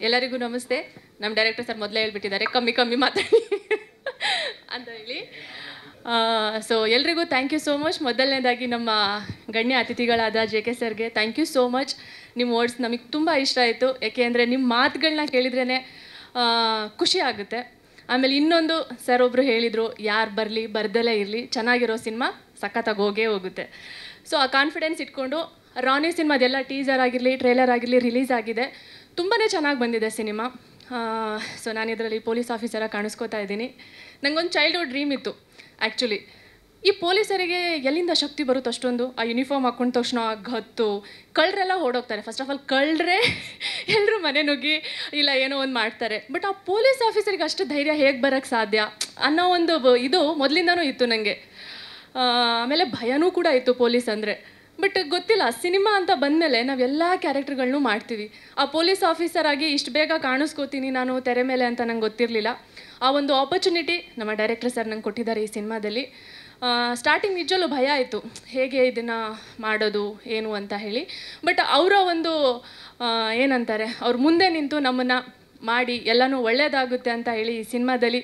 ಎಲ್ಲರಿಗೂ ನಮಸ್ತೆ. ನಮ್ಮ ಡೈರೆಕ್ಟರ್ ಸರ್ ಮೊದಲೇ ಹೇಳ್ಬಿಟ್ಟಿದ್ದಾರೆ ಕಮ್ಮಿ ಮಾತಾಡಿ ಅಂತ ಹೇಳಿ. ಸೊ ಎಲ್ರಿಗೂ ಥ್ಯಾಂಕ್ ಯು ಸೋ ಮಚ್. ಮೊದಲನೇದಾಗಿ ನಮ್ಮ ಗಣ್ಯ ಅತಿಥಿಗಳಾದ JK ಸರ್ಗೆ ಥ್ಯಾಂಕ್ ಯು ಸೋ ಮಚ್. ನಿಮ್ಮ ವರ್ಡ್ಸ್ ನಮಗೆ ತುಂಬ ಇಷ್ಟ ಆಯಿತು. ಏಕೆ ಅಂದರೆ ನಿಮ್ಮ ಮಾತುಗಳನ್ನ ಕೇಳಿದ್ರೇ ಖುಷಿ ಆಗುತ್ತೆ. ಆಮೇಲೆ ಇನ್ನೊಂದು ಸರ್ ಒಬ್ಬರು ಹೇಳಿದರು, ಯಾರು ಬರಲಿ ಬರ್ದಲೇ ಇರಲಿ ಚೆನ್ನಾಗಿರೋ ಸಿನಿಮಾ ಸಖತ್ತಾಗಿ ಹೋಗೇ ಹೋಗುತ್ತೆ. ಸೊ ಆ ಕಾನ್ಫಿಡೆನ್ಸ್ ಇಟ್ಕೊಂಡು ರಾನಿ ಸಿನಿಮಾದೆಲ್ಲ ಟೀಸರ್ ಆಗಿರಲಿ ಟ್ರೇಲರ್ ಆಗಿರಲಿ ರಿಲೀಸ್ ಆಗಿದೆ. ತುಂಬಾ ಚೆನ್ನಾಗಿ ಬಂದಿದೆ ಸಿನಿಮಾ. ಸೊ ನಾನು ಇದರಲ್ಲಿ ಪೊಲೀಸ್ ಆಫೀಸರಾಗಿ ಕಾಣಿಸ್ಕೋತಾ ಇದ್ದೀನಿ. ನನಗೊಂದು ಚೈಲ್ಡ್ಹುಡ್ ಡ್ರೀಮ್ ಇತ್ತು ಆ್ಯಕ್ಚುಲಿ. ಈ ಪೊಲೀಸರಿಗೆ ಎಲ್ಲಿಂದ ಶಕ್ತಿ ಬರುತ್ತೆ ಅಷ್ಟೊಂದು? ಆ ಯೂನಿಫಾರ್ಮ್ ಹಾಕೊಂಡ ತಕ್ಷಣ ಗತ್ತು, ಕಳ್ಳರೆಲ್ಲ ಓಡೋಗ್ತಾರೆ. ಫಸ್ಟ್ ಆಫ್ ಆಲ್ ಕಳ್ಳರೆ ಎಲ್ಲರೂ ಮನೆ ನುಗ್ಗಿ ಇಲ್ಲ ಏನೋ ಒಂದು ಮಾಡ್ತಾರೆ. ಬಟ್ ಆ ಪೊಲೀಸ್ ಆಫೀಸರಿಗೆ ಅಷ್ಟು ಧೈರ್ಯ ಹೇಗೆ ಬರೋಕ್ಕೆ ಸಾಧ್ಯ ಅನ್ನೋ ಒಂದು ಇದು ಮೊದಲಿಂದನೂ ಇತ್ತು ನನಗೆ. ಆಮೇಲೆ ಭಯನೂ ಕೂಡ ಇತ್ತು ಪೊಲೀಸ್ ಅಂದರೆ. ಬಟ್ ಗೊತ್ತಿಲ್ಲ, ಸಿನಿಮಾ ಅಂತ ಬಂದಮೇಲೆ ನಾವೆಲ್ಲ ಕ್ಯಾರೆಕ್ಟರ್ಗಳನ್ನೂ ಮಾಡ್ತೀವಿ. ಆ ಪೊಲೀಸ್ ಆಫೀಸರ್ ಆಗಿ ಇಷ್ಟು ಬೇಗ ಕಾಣಿಸ್ಕೋತೀನಿ ನಾನು ತೆರೆ ಮೇಲೆ ಅಂತ ನಂಗೆ ಗೊತ್ತಿರಲಿಲ್ಲ. ಆ ಒಂದು ಆಪರ್ಚುನಿಟಿ ನಮ್ಮ ಡೈರೆಕ್ಟರ್ ಸರ್ ನಂಗೆ ಕೊಟ್ಟಿದ್ದಾರೆ ಈ ಸಿನಿಮಾದಲ್ಲಿ. ಸ್ಟಾರ್ಟಿಂಗ್ ನಿಜವಲ್ಲೂ ಭಯ ಆಯಿತು, ಹೇಗೆ ಇದನ್ನು ಮಾಡೋದು ಏನು ಅಂತ ಹೇಳಿ. ಬಟ್ ಅವರ ಒಂದು ಏನಂತಾರೆ, ಅವ್ರು ಮುಂದೆ ನಿಂತು ನಮ್ಮನ್ನು ಮಾಡಿ ಎಲ್ಲನೂ ಒಳ್ಳೆಯದಾಗುತ್ತೆ ಅಂತ ಹೇಳಿ ಈ ಸಿನಿಮಾದಲ್ಲಿ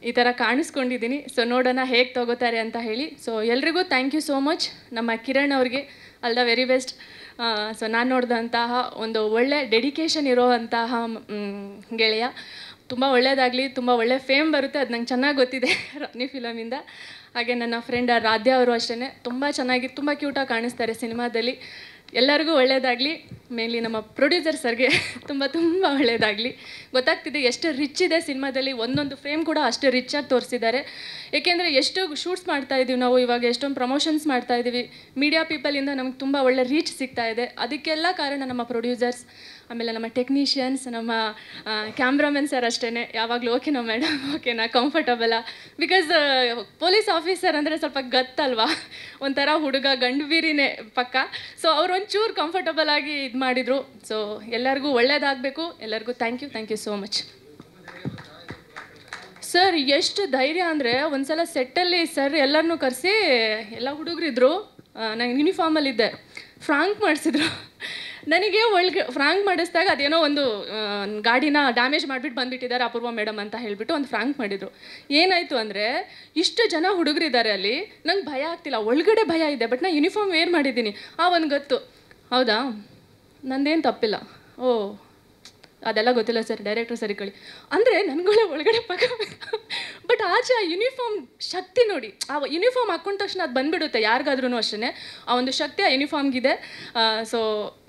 ಈ ಥರ ಕಾಣಿಸ್ಕೊಂಡಿದ್ದೀನಿ. ಸೊ ನೋಡೋಣ ಹೇಗೆ ತಗೋತಾರೆ ಅಂತ ಹೇಳಿ. ಸೊ ಎಲ್ರಿಗೂ ಥ್ಯಾಂಕ್ ಯು ಸೋ ಮಚ್. ನಮ್ಮ ಕಿರಣ್ ಅವ್ರಿಗೆ all the very best. So ನಾನು ನೋಡಿದಂತಹ ಒಂದು ಒಳ್ಳೆ ಡೆಡಿಕೇಶನ್ ಇರೋವಂತಹ ಗೆಳೆಯ. ತುಂಬ ಒಳ್ಳೆಯದಾಗಲಿ, ತುಂಬ ಒಳ್ಳೆ ಫೇಮ್ ಬರುತ್ತೆ, ಅದು ನಂಗೆ ಚೆನ್ನಾಗಿ ಗೊತ್ತಿದೆ ರಾನಿ ಫಿಲಮಿಂದ. ಹಾಗೆ ನನ್ನ ಫ್ರೆಂಡ್ ರಾಧ್ಯ ಅವರು ಅಷ್ಟೇ ತುಂಬ ಚೆನ್ನಾಗಿ ತುಂಬ ಕ್ಯೂಟಾಗಿ ಕಾಣಿಸ್ತಾರೆ ಸಿನಿಮಾದಲ್ಲಿ. ಎಲ್ಲರಿಗೂ ಒಳ್ಳೆಯದಾಗಲಿ. ಮೇನ್ಲಿ ನಮ್ಮ ಪ್ರೊಡ್ಯೂಸರ್ ಸರ್ಗೆ ತುಂಬ ಒಳ್ಳೆಯದಾಗಲಿ. ಗೊತ್ತಾಗ್ತಿದೆ ಎಷ್ಟು ರಿಚ್ ಇದೆ ಸಿನಿಮಾದಲ್ಲಿ. ಒಂದೊಂದು ಫ್ರೇಮ್ ಕೂಡ ಅಷ್ಟು ರಿಚಾಗಿ ತೋರಿಸಿದ್ದಾರೆ. ಏಕೆಂದರೆ ಎಷ್ಟು ಶೂಟ್ಸ್ ಮಾಡ್ತಾಯಿದ್ದೀವಿ ನಾವು ಇವಾಗ, ಎಷ್ಟೊಂದು ಪ್ರಮೋಷನ್ಸ್ ಮಾಡ್ತಾಯಿದ್ದೀವಿ. ಮೀಡಿಯಾ ಪೀಪಲಿಂದ ನಮಗೆ ತುಂಬ ಒಳ್ಳೆ ರೀಚ್ ಸಿಗ್ತಾ ಇದೆ. ಅದಕ್ಕೆಲ್ಲ ಕಾರಣ ನಮ್ಮ ಪ್ರೊಡ್ಯೂಸರ್ಸ್, ಆಮೇಲೆ ನಮ್ಮ ಟೆಕ್ನಿಷಿಯನ್ಸ್, ನಮ್ಮ ಕ್ಯಾಮ್ರಾಮನ್ ಸರ್ ಅಷ್ಟೇ. ಯಾವಾಗಲೂ ಓಕೆನಾ ಮೇಡಮ್, ಓಕೆನಾ, ಕಂಫರ್ಟಬಲಾ? ಬಿಕಾಸ್ ಪೊಲೀಸ್ ಆಫೀಸರ್ ಅಂದರೆ ಸ್ವಲ್ಪ ಗತ್ತಲ್ವಾ, ಒಂಥರ ಹುಡುಗ ಗಂಡು ಬೀರಿನೇ ಪಕ್ಕ. ಸೊ ಅವ್ರು ಒಂಚೂರು ಕಂಫರ್ಟಬಲ್ ಆಗಿ ಇದು ಮಾಡಿದರು. ಸೊ ಎಲ್ಲರಿಗೂ ಒಳ್ಳೇದಾಗಬೇಕು. ಎಲ್ಲರಿಗೂ thank you so much. Sir ಎಷ್ಟು ಧೈರ್ಯ ಅಂದರೆ, ಒಂದು ಸಲ ಸೆಟ್ಟಲ್ಲಿ ಸರ್ ಎಲ್ಲರನ್ನೂ ಕರೆಸಿ, ಎಲ್ಲ ಹುಡುಗರಿದ್ರು, ನಂಗೆ ಯೂನಿಫಾರ್ಮಲ್ಲಿದ್ದೆ, ಫ್ರಾಂಕ್ ಮಾಡಿಸಿದ್ರು. ನನಗೆ ಒಳಗೆ ಫ್ರಾಂಕ್ ಮಾಡಿಸಿದಾಗ ಅದೇನೋ ಒಂದು ಗಾಡಿನ ಡ್ಯಾಮೇಜ್ ಮಾಡಿಬಿಟ್ಟು ಬಂದುಬಿಟ್ಟಿದ್ದಾರೆ ಅಪೂರ್ವ ಮೇಡಮ್ ಅಂತ ಹೇಳಿಬಿಟ್ಟು ಒಂದು ಫ್ರಾಂಕ್ ಮಾಡಿದರು. ಏನಾಯಿತು ಅಂದರೆ, ಇಷ್ಟು ಜನ ಹುಡುಗರಿದ್ದಾರೆ ಅಲ್ಲಿ, ನಂಗೆ ಭಯ ಆಗ್ತಿಲ್ಲ, ಒಳಗಡೆ ಭಯ ಇದೆ. ಬಟ್ ನಾನು ಯೂನಿಫಾರ್ಮ್ ವೇರ್ ಮಾಡಿದ್ದೀನಿ. ಒಂದು ಗೊತ್ತು, ಹೌದಾ ನಂದೇನು ತಪ್ಪಿಲ್ಲ, ಓ ಅದೆಲ್ಲ ಗೊತ್ತಿಲ್ಲ ಸರ್, ಡೈರೆಕ್ಟರ್ ಸರಿ ಕಳಿ ಅಂದರೆ ನನಗಳೇ ಒಳಗಡೆ ಬಟ್ ಆಚೆ ಆ ಯೂನಿಫಾರ್ಮ್ ಶಕ್ತಿ ನೋಡಿ, ಆ ಯೂನಿಫಾರ್ಮ್ ಹಾಕೊಂಡ ತಕ್ಷಣ ಅದು ಬಂದುಬಿಡುತ್ತೆ ಯಾರಿಗಾದ್ರೂ ಅಷ್ಟೇ. ಆ ಒಂದು ಶಕ್ತಿ ಆ ಯೂನಿಫಾರ್ಮ್ಗಿದೆ. ಸೊ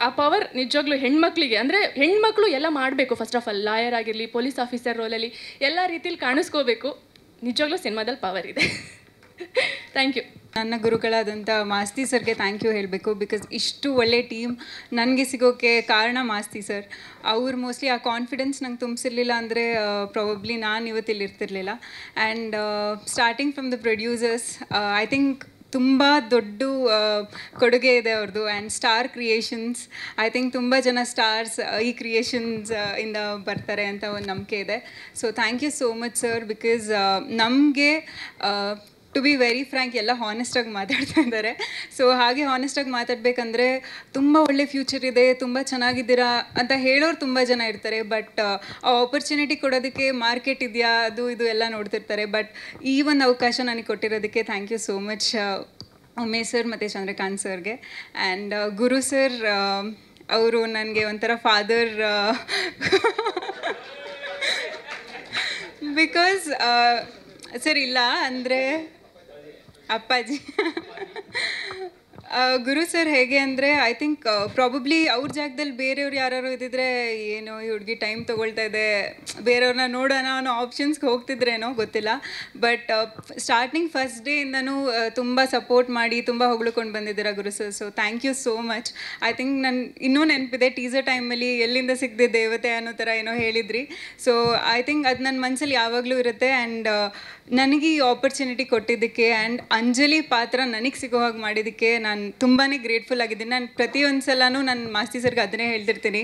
ಆ ಪವರ್ ನಿಜವಾಗ್ಲೂ ಹೆಣ್ಮಕ್ಳಿಗೆ, ಅಂದರೆ ಹೆಣ್ಮಕ್ಳು ಎಲ್ಲ ಮಾಡಬೇಕು. ಫಸ್ಟ್ ಆಫ್ ಆಲ್ ಲಾಯರ್ ಆಗಿರಲಿ, ಪೊಲೀಸ್ ಆಫೀಸರ್ ರೋಲಲ್ಲಿ ಎಲ್ಲ ರೀತಿಲಿ ಕಾಣಿಸ್ಕೋಬೇಕು. ನಿಜವಾಗ್ಲೂ ಸಿನಿಮಾದಲ್ಲಿ ಪವರ್ ಇದೆ. Thank you. ನನ್ನ ಗುರುಗಳಾದಂಥ ಮಾಸ್ತಿ ಸರ್ಗೆ ಥ್ಯಾಂಕ್ ಯು ಹೇಳಬೇಕು. ಬಿಕಾಸ್ ಇಷ್ಟು ಒಳ್ಳೆ ಟೀಮ್ ನನಗೆ ಸಿಗೋಕ್ಕೆ ಕಾರಣ ಮಾಸ್ತಿ ಸರ್. ಅವ್ರು ಮೋಸ್ಟ್ಲಿ ಆ ಕಾನ್ಫಿಡೆನ್ಸ್ ನಂಗೆ ತುಂಬಿಸಿರ್ಲಿಲ್ಲ ಅಂದರೆ ಪ್ರಾಬಬ್ಲಿ ನಾನು ಇವತ್ತಿಲ್ಲಿ ಇರ್ತಿರ್ಲಿಲ್ಲ. And starting from the producers, I think ತುಂಬ ದೊಡ್ಡ ಕೊಡುಗೆ ಇದೆ ಅವ್ರದ್ದು. And star creations, I think ತುಂಬ ಜನ ಸ್ಟಾರ್ಸ್ ಈ ಕ್ರಿಯೇಷನ್ಸ್ ಇಂದ ಬರ್ತಾರೆ ಅಂತ ಒಂದು ನಂಬಿಕೆ ಇದೆ. So thank you so much sir. Because ನಮಗೆ ಟು ಬಿ ವೆರಿ ಫ್ರ್ಯಾಂಕ್ ಎಲ್ಲ ಹಾನೆಸ್ಟಾಗಿ ಮಾತಾಡ್ತಾ ಇದ್ದಾರೆ. ಸೊ ಹಾಗೆ ಹಾನೆಸ್ಟಾಗಿ ಮಾತಾಡಬೇಕಂದ್ರೆ ತುಂಬ ಒಳ್ಳೆ ಫ್ಯೂಚರ್ ಇದೆ, ತುಂಬ ಚೆನ್ನಾಗಿದ್ದೀರಾ ಅಂತ ಹೇಳೋರು ತುಂಬ ಜನ ಇರ್ತಾರೆ. ಬಟ್ ಆ ಆಪರ್ಚುನಿಟಿ ಕೊಡೋದಕ್ಕೆ ಮಾರ್ಕೆಟ್ ಇದೆಯಾ, ಅದು ಇದು ಎಲ್ಲ ನೋಡ್ತಿರ್ತಾರೆ. ಬಟ್ ಈ ಒಂದು ಅವಕಾಶ ನನಗೆ ಕೊಟ್ಟಿರೋದಕ್ಕೆ thank you so much Umesh sir ಮತ್ತು ಚಂದ್ರಕಾಂತ್ ಸರ್ಗೆ. ಆ್ಯಂಡ್ ಗುರು ಸರ್, ಅವರು ನನಗೆ ಒಂಥರ ಫಾದರ್. ಬಿಕಾಸ್ ಸರ್ ಇಲ್ಲ ಅಂದರೆ ಅಪ್ಪಾಜಿ. ಗುರು ಸರ್ ಹೇಗೆ ಅಂದರೆ, ಐ ಥಿಂಕ್ ಪ್ರಾಬಬ್ಲಿ ಅವ್ರ ಜಾಗದಲ್ಲಿ ಬೇರೆಯವ್ರು ಯಾರು ಇದ್ದಿದ್ರೆ, ಏನೋ ಈ ಹುಡುಗಿ ಟೈಮ್ ತೊಗೊಳ್ತಾ ಇದೆ, ಬೇರೆಯವ್ರನ್ನ ನೋಡೋಣ ಅನ್ನೋ ಆಪ್ಷನ್ಸ್ಗೆ ಹೋಗ್ತಿದ್ರೇನೋ ಗೊತ್ತಿಲ್ಲ. ಬಟ್ ಸ್ಟಾರ್ಟಿಂಗ್ ಫಸ್ಟ್ ಡೇಯಿಂದನೂ ತುಂಬ ಸಪೋರ್ಟ್ ಮಾಡಿ ತುಂಬ ಹೊಗಳ್ಕೊಂಡು ಬಂದಿದ್ದೀರಾ Guru sir. So thank you so much. I think ನಾನು ಇನ್ನೂ ನೆನಪಿದೆ, ಟೀಸರ್ ಟೈಮಲ್ಲಿ ಎಲ್ಲಿಂದ ಸಿಗದೆ ದೇವತೆ ಅನ್ನೋ ಥರ ಏನೋ ಹೇಳಿದ್ರಿ. ಸೊ ಐ ಥಿಂಕ್ ಅದು ನನ್ನ ಮನಸ್ಸಲ್ಲಿ ಯಾವಾಗಲೂ ಇರುತ್ತೆ. ಆ್ಯಂಡ್ ನನಗೆ ಈ ಆಪರ್ಚುನಿಟಿ ಕೊಟ್ಟಿದ್ದಕ್ಕೆ ಆ್ಯಂಡ್ ಅಂಜಲಿ ಪಾತ್ರ ನನಗೆ ಸಿಗೋ ಹಾಗೆ ಮಾಡಿದ್ದಕ್ಕೆ ನಾನು ತುಂಬಾ ಗ್ರೇಟ್ಫುಲ್ ಆಗಿದ್ದೀನಿ. ನಾನು ಪ್ರತಿಯೊಂದು ಸಲನೂ ನಾನು ಮಾಸ್ತಿ ಸರ್ಗೆ ಅದನ್ನೇ ಹೇಳ್ತಿರ್ತೀನಿ.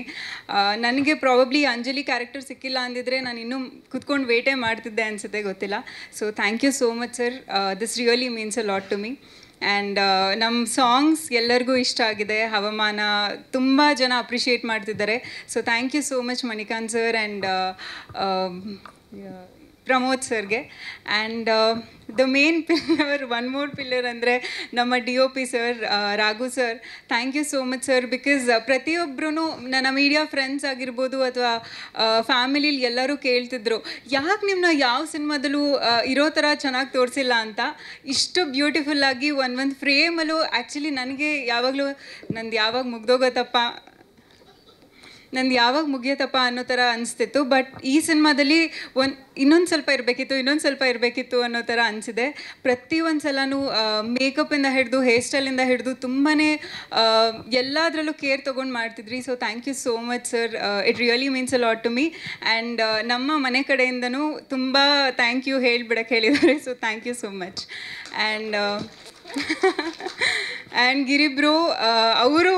ನನಗೆ ಪ್ರಾಬಬ್ಲಿ ಅಂಜಲಿ ಕ್ಯಾರೆಕ್ಟರ್ ಸಿಕ್ಕಿಲ್ಲ ಅಂದಿದ್ರೆ ನಾನು ಇನ್ನೂ ಕುತ್ಕೊಂಡು ವೇಟೇ ಮಾಡ್ತಿದ್ದೆ ಅನಿಸುತ್ತೆ, ಗೊತ್ತಿಲ್ಲ. So thank you so much sir. This really means a lot to me. And ನಮ್ಮ ಸಾಂಗ್ಸ್ ಎಲ್ಲರಿಗೂ ಇಷ್ಟ ಆಗಿದೆ. ಹವಾಮಾನ ತುಂಬ ಜನ ಅಪ್ರಿಷಿಯೇಟ್ ಮಾಡ್ತಿದ್ದಾರೆ. So thank you so much Manikant sir and Pramod ಸರ್ಗೆ. And the main pillar, one more pillar ಅಂದರೆ ನಮ್ಮ DOP sir, Raghu sir. Thank you so much sir, because ಪ್ರತಿಯೊಬ್ಬರೂ ನನ್ನ ಮೀಡಿಯಾ ಫ್ರೆಂಡ್ಸ್ ಆಗಿರ್ಬೋದು ಅಥವಾ ಫ್ಯಾಮಿಲಿಲಿ ಎಲ್ಲರೂ ಕೇಳ್ತಿದ್ರು, ಯಾಕೆ ನಿಮ್ಮನ್ನ ಯಾವ ಸಿನಿಮಾದಲ್ಲೂ ಇರೋ ಥರ ಚೆನ್ನಾಗಿ ತೋರಿಸಿಲ್ಲ ಅಂತ. ಇಷ್ಟು ಬ್ಯೂಟಿಫುಲ್ಲಾಗಿ ಒಂದು ಫ್ರೇಮಲ್ಲೂ ಆ್ಯಕ್ಚುಲಿ ನನಗೆ ಯಾವಾಗಲೂ ನಂದು ಯಾವಾಗ ಮುಗಿಯೋತಪ್ಪ ಅನ್ನೋ ಥರ ಅನಿಸ್ತಿತ್ತು. ಬಟ್ ಈ ಸಿನಿಮಾದಲ್ಲಿ ಇನ್ನೊಂದು ಸ್ವಲ್ಪ ಇರಬೇಕಿತ್ತು ಅನ್ನೋ ಥರ ಅನಿಸಿದೆ. ಪ್ರತಿಯೊಂದು ಸಲನೂ ಮೇಕಪ್ಪಿಂದ ಹಿಡಿದು ಹೇರ್ ಸ್ಟೈಲಿಂದ ಹಿಡಿದು ತುಂಬಾ ಎಲ್ಲದರಲ್ಲೂ ಕೇರ್ ತೊಗೊಂಡು ಮಾಡ್ತಿದ್ರಿ. So thank you so much sir, it really means a lot to me. And ನಮ್ಮ ಮನೆ ಕಡೆಯಿಂದನೂ ತುಂಬ ಥ್ಯಾಂಕ್ ಯು ಹೇಳಿಬಿಡಕ್ಕೆ ಹೇಳಿದ್ದಾರೆ. So thank you so much. And Giri bro ಅವರು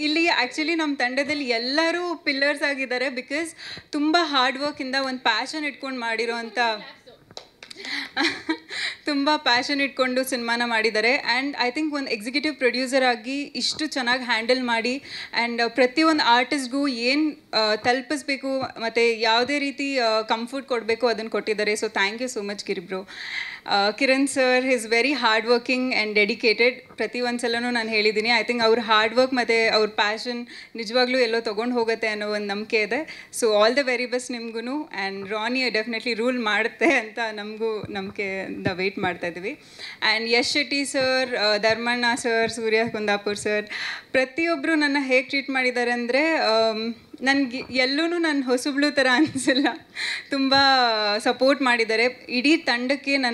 ಇಲ್ಲಿ ಆ್ಯಕ್ಚುಲಿ ನಮ್ಮ ತಂಡದಲ್ಲಿ ಎಲ್ಲರೂ ಪಿಲ್ಲರ್ಸ್ ಆಗಿದ್ದಾರೆ. ಬಿಕಾಸ್ ತುಂಬ ಹಾರ್ಡ್ ವರ್ಕಿಂದ ಒಂದು ಪ್ಯಾಷನ್ ಇಟ್ಕೊಂಡು ಮಾಡಿರೋ ಅಂಥ ತುಂಬ ಪ್ಯಾಷನ್ ಇಟ್ಕೊಂಡು ಸಿನಿಮಾನ ಮಾಡಿದ್ದಾರೆ. ಆ್ಯಂಡ್ ಐ ಥಿಂಕ್ ಒಂದು ಎಕ್ಸಿಕ್ಯೂಟಿವ್ ಪ್ರೊಡ್ಯೂಸರ್ ಆಗಿ ಇಷ್ಟು ಚೆನ್ನಾಗಿ ಹ್ಯಾಂಡಲ್ ಮಾಡಿ ಆ್ಯಂಡ್ ಪ್ರತಿಯೊಂದು ಆರ್ಟಿಸ್ಟ್ಗೂ ಏನು ತಲುಪಿಸ್ಬೇಕು ಮತ್ತು ಯಾವುದೇ ರೀತಿ ಕಂಫರ್ಟ್ ಕೊಡಬೇಕು ಅದನ್ನು ಕೊಟ್ಟಿದ್ದಾರೆ. So thank you so much Giri bro. Kiran sir is very hard working and dedicated. ಪ್ರತಿಯೊಂದು ಸಲನೂ ನಾನು ಹೇಳಿದ್ದೀನಿ, ಐ ಥಿಂಕ್ ಅವ್ರ ಹಾರ್ಡ್ ವರ್ಕ್ ಮತ್ತು ಅವ್ರ ಪ್ಯಾಷನ್ ನಿಜವಾಗ್ಲೂ ಎಲ್ಲೋ ತೊಗೊಂಡು ಹೋಗುತ್ತೆ ಅನ್ನೋ ಒಂದು ನಂಬಿಕೆ ಇದೆ. So all the very best ನಿಮಗೂ. ಆ್ಯಂಡ್ ರಾನಿ ಡೆಫಿನೆಟ್ಲಿ ರೂಲ್ ಮಾಡುತ್ತೆ ಅಂತ ನಮಗೂ ನಂಬಿಕೆಯಿಂದ ವೆಯ್ಟ್ ಮಾಡ್ತಾ ಇದ್ದೀವಿ. And Yash Shetty sir, Dharmanna sir, Surya Kundapur sir, ಪ್ರತಿಯೊಬ್ಬರು ನನ್ನ ಹೇಗೆ ಟ್ರೀಟ್ ಮಾಡಿದ್ದಾರೆ ಅಂದರೆ ನನಗೆ ಎಲ್ಲೂ ನನ್ನ ಹೊಸಬ್ಳು ಥರ ಅನಿಸಿಲ್ಲ. ತುಂಬ ಸಪೋರ್ಟ್ ಮಾಡಿದ್ದಾರೆ. ಇಡೀ ತಂಡಕ್ಕೆ I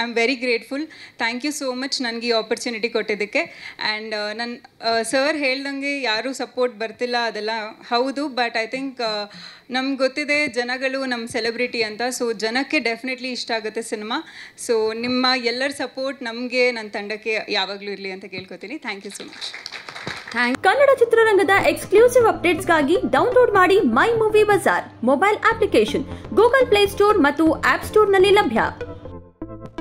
am very grateful. Thank you so much ನನಗೆ ಈ ಆಪರ್ಚುನಿಟಿ ಕೊಟ್ಟಿದ್ದಕ್ಕೆ. ಆ್ಯಂಡ್ ನನ್ನ ಸರ್ ಹೇಳ್ದಂಗೆ ಯಾರೂ ಸಪೋರ್ಟ್ ಬರ್ತಿಲ್ಲ ಅದೆಲ್ಲ ಹೌದು. ಬಟ್ ಐ ಥಿಂಕ್ ನಮ್ಗೆ ಗೊತ್ತಿದೆ ಜನಗಳು ನಮ್ಮ ಸೆಲೆಬ್ರಿಟಿ ಅಂತ. ಸೊ ಜನಕ್ಕೆ ಡೆಫಿನೆಟ್ಲಿ ಇಷ್ಟ ಆಗುತ್ತೆ ಸಿನಿಮಾ. ಸೊ ನಿಮ್ಮ ಎಲ್ಲರ ಸಪೋರ್ಟ್ ನಮಗೆ, ನನ್ನ ತಂಡಕ್ಕೆ ಯಾವಾಗಲೂ ಇರಲಿ ಅಂತ ಕೇಳ್ಕೊತೀನಿ. Thank you so much. Kannada ಚಿತ್ರರಂಗದ ಎಕ್ಸ್ಕ್ಲೂಸಿವ್ ಅಪ್ಡೇಟ್ಸ್ಗಾಗಿ ಡೌನ್ಲೋಡ್ ಮಾಡಿ My Movie Bazaar mobile application. Google Play Store ಮತ್ತು ಆಪ್ ಸ್ಟೋರ್ನಲ್ಲಿ ಲಭ್ಯ.